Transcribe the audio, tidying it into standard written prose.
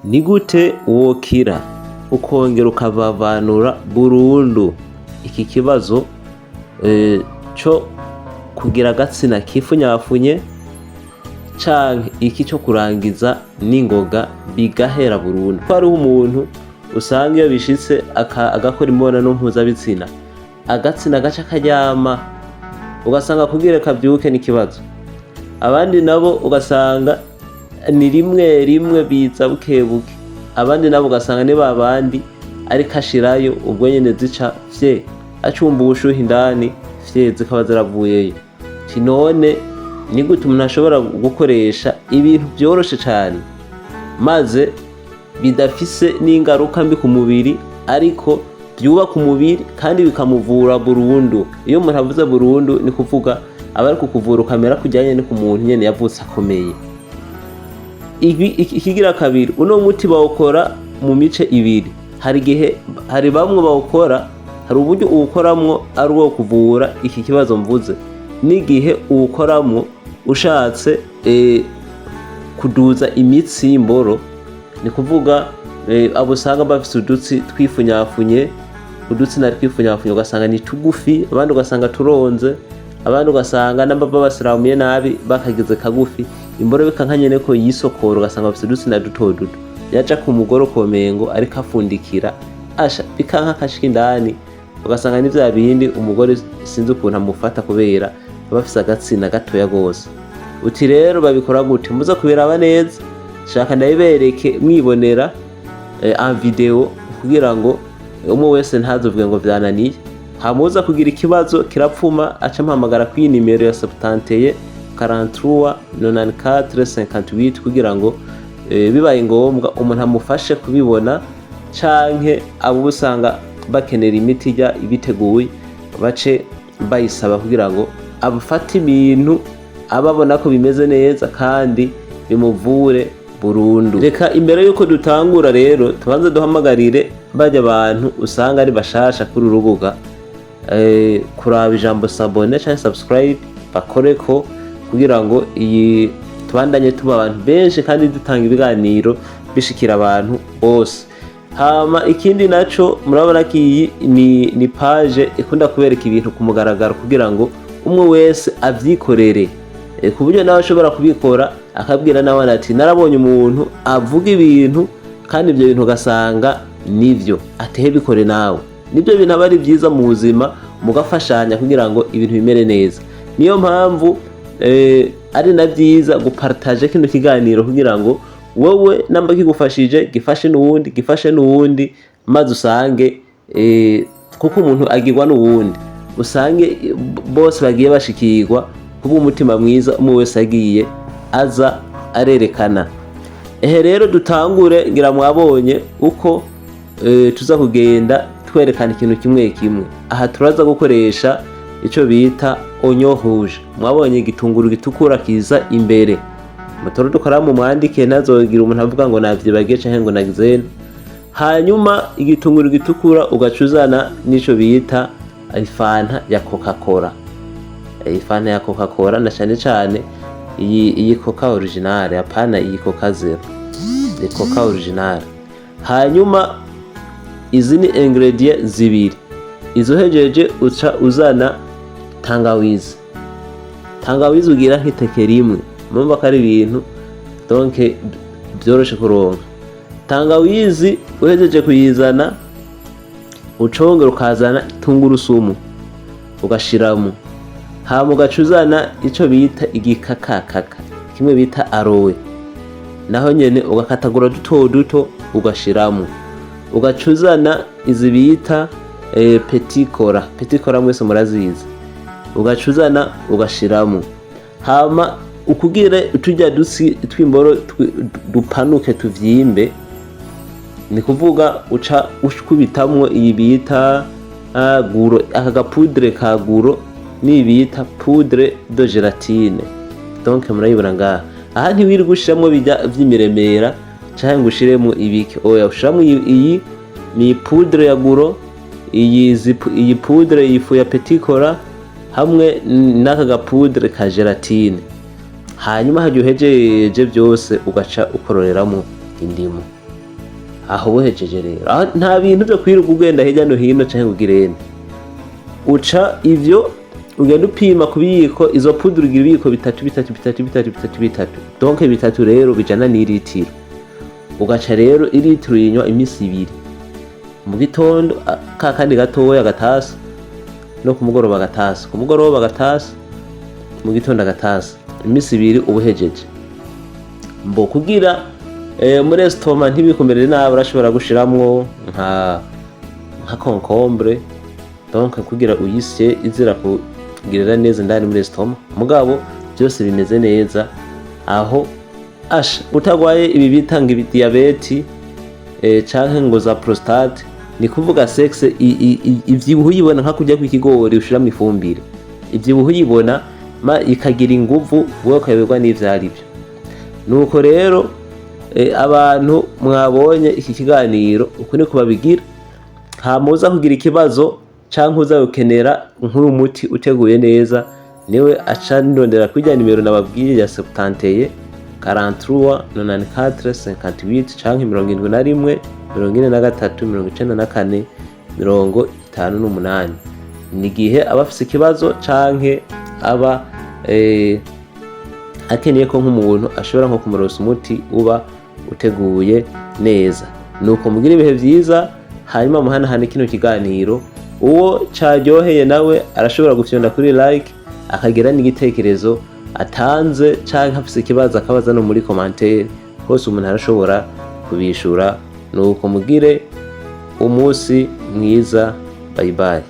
Ni gute wokira ukongera ukavavanura burundu iki kibazo cyo kugira agatsina kifunyafunye canke iki cyo kurangiza n'ingoga bigahera burundu? Ko hariho umuntu usanga iyo bishitse agakora imibonano mpuzabitsina agatsina gaca karyama ugasanga kugira kavyuke n'ikibazo. Abandi nabo ugasanga ni rimwe rimwe biza bukebuke, abandi nabo ugasanga ni babandi ariko ashirayo ubwo nyene zica vye acumba ubushuhe indani vye zikaba ziravuyeyo. None ni gute umuntu ashobora gukoresha ibintu vyoroshe cane maze bidafise n'ingaruka mbi ku mubiri ariko byubaka umubiri kandi bikamuvura burundu? Iyo umuntu avuze burundu ni kuvuga aba ari kukuvura ukamera kujyanye no ku muntu nyene yavutse akomeye. Ikigira kabiri, uno muti bawukora mu mice ibiri. Hari bamwe bawukora, hari uburyo uwukoramwo ari uwo kuvura iki kibazo mvuze, n'igihe uwukoramwo ushatse kuduza imitsi y'imboro. Ni kuvuga abo usanga bafise udutsi twifunyafunye, udutsina twifunyafunye ugasanga ni tugufi, abandi ugasanga turonze, abandi ugasanga n'ambaba basiramuye nabi bakagize kagufi, imboro bikanka nyene ko yisokora ugasanga bafise udutsina duto duto, yaja ku mugoro komengo ariko afundikira asha bikanka kashika indani ugasanga ni vya bindi umugore sinzi ukuntu amufata kubera bafise agatsina gatoya gose. Uti rero babikora gute? Muza kubiraba neza, shaka ndayibereke mwibonera en video kugira ngo umwe wese ntazovuge ngo vyananiye. Hamuza kugira ikibazo kirapfuma aca mpamagara kuri nimero ya 71 43 94 58 kugira ngo bibaye ngombwa umuntu amufashe kubibona, canke abo usanga bakenera imiti ijya ibiteguye bace bayisaba kugira ngo abafate ibintu ababona ko bimeze neza kandi bimuvure burundu. Reka imbere yuko dutangura rero tubanze duhamagarire bajya abantu usanga ari bashasha kuri urubuga kuraba ijambo s'abonner cyangwa subscribe bakoreko kugira ngo iyi tubandanye tuba abantu benshi kandi dutanga ibiganiro bishikira abantu bose. Hama ikindi naco murabona ko iyi ni page ikunda kubereka ibintu ku mugaragaro kugira ngo umwe wese avyikorere, ku buryo nawe ashobora kubikora akabwira nawe ati narabonye umuntu avuga ibintu kandi ibyo bintu ugasanga nivyo, atehe bikore nawe. Nibyo bintu aba ari byiza mu buzima, mugafashanya kugira ngo ibintu bimere neza. Niyo mpamvu ari na byiza gupartage kino kiganiro kugira ngo wowe namba kigufashije gifashe n'uwundi maze usange kuko umuntu agirwa n'uwundi, usange bose bagiye bashikirwa kubw'umutima mwiza umwe wese agiye aza arerekana. Rero dutangure, ngira mwabonye uko tuza kugenda twerekana ikintu kimwe kimwe. Aha turaza gukoresha ico bita oignon rouge. Mwabonye igitunguru gitukura kiza imbere. Mutoro dukora mu mwandike nazogira umuntu avuga ngo navyibagiye canke ngo nagizene. Hanyuma igitunguru gitukura ugacuzana n'ico bita ifanta ya Coca-Cola. Ifanta ya Coca-Cola na cane iyi Coca original, apana iyi Coca Zero. Ni Coca original. Hanyuma izi ni ingredient zibiri. Izo hejeje uca uzana tangawizi. Tangawizi ugira nk'iteke rimwe. Mumva ko ari ibintu donc byoroshe kuronka. Tangawizi uhejeje kuyizana ucongera ukazana tungurusumu ugashiramo. Hama ugacuzana ico bita igikakakaka, kimwe bita aloe, naho nyene ugakatagura duto duto ugashiramo. Ugacuzana izi bita petit cola mwese murazizi, ugacuzana ugashiramo. Hama ukugire utujya dusi twimboro dupanuke tuvyimbe, ni kuvuga uca uskubitamwo iyi bita guro, aka gapudre ka guro ni bita poudre de gelatine. Donc murayibona ngaha. Aha ntiwiri gushiramo bijya vy'imiremera canke ngushiremo ibiki, oya ushiramo iyi ni poudre ya guro, iyi poudre yifu ya petit cola hamwe n'aka gapudre ka gelatine. hanyuma harya uhejeje byose ugaca ukororeramo indimu. Aho uhejeje rero nta bintu byo kwirirwa ugenda hirya no hino canke ugirene, uca ivyo ugenda upima ku biyiko, izo pudre ugira ibiyiko bitatu, donc bitatu rero bijana n'iritiro. Ugaca rero iritiro yinywa imisi 2, mu gitondo kandi gatoya gatasi, no ku mugoroba gatasi, ku mugoroba gatasi, mu gitondo gatasi, imisi 2 ubuhejeje. Mbo kugira muri estoma ntibikumerere nabi, urashobora gushiramwo nka concombre, donc kugira uyisye izira kugirira neza ndani muri estoma. Mugabo byose bimeze neza, aho utagwaye ibi bitanga diabete canke ngo za prostate, ni kuvuga sexe ivyibuhu yibona nka kurya kw'ikigori ushira mu ifumbire, ivyibuhu yibona ikagira inguvu, wowe ukayoberwa n'ivyarivyo. Nuko rero abantu mwabonye iki kiganiro uko niko babigira, hamuza kugira ikibazo canke uza gukenera nk'uyu muti uteguye neza, niwe aca ndondera kwijya nimero nababwiye ya 71 43 94 58 canke 71 43 94 58. ni gihe aba afise ikibazo canke aba akeneye ko nk'umuntu ashobora nko kumurosa umuti uba uteguye neza. Nuko mugira ibihe vyiza, hanyuma muhanahane kino kiganiro. Uwo caryoheye nawe arashobora gufyonda kuri like, akagira n'igitekerezo atanze canke afise ikibazo akabaza no muri commentaire, hose umuntu arashobora kubishura. Nuko mugire umunsi mwiza, bye bye.